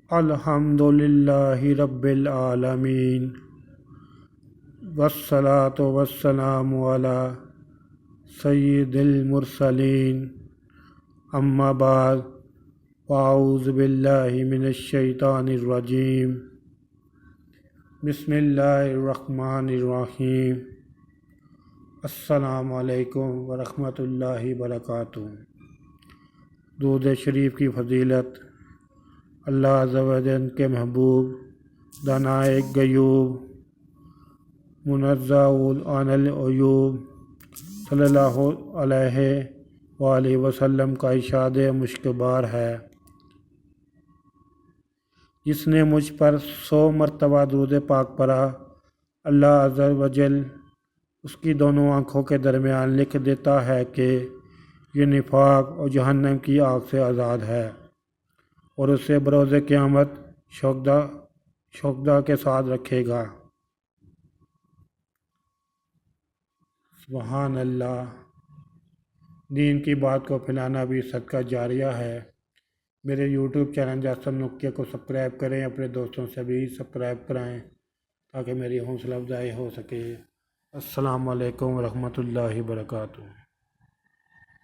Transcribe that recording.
الحمدللہ رب العالمین والصلاة والسلام علی سید المرسلین اما بعد فاعوذ باللہ من الشیطان الرجیم بسم اللہ الرحمن الرحیم السلام علیکم ورحمۃ اللہ وبرکاتہ۔ درود شریف کی فضیلت اللہ عز و جل کے محبوب دانائے غیوب منزہ عن العیوب صلی اللہ علیہ وآلہ وسلم کا ارشاد مشکبار ہے، جس نے مجھ پر 100 مرتبہ درود پاک پڑھا، اللہ عز و جل اس کی دونوں آنکھوں کے درمیان لکھ دیتا ہے کہ یہ نفاق اور جہنم کی آگ سے آزاد ہے، اور اسے بروز قیامت شہداء کے ساتھ رکھے گا۔ سبحان اللہ۔ دین کی بات کو پھیلانا بھی صدقہ جاریہ ہے۔ میرے یوٹیوب چینل جاسم نقیہ کو سبسکرائب کریں، اپنے دوستوں سے بھی سبسکرائب کرائیں تاکہ میری حوصلہ افزائی ہو سکے۔ السلام علیکم ورحمۃ اللہ وبرکاتہ۔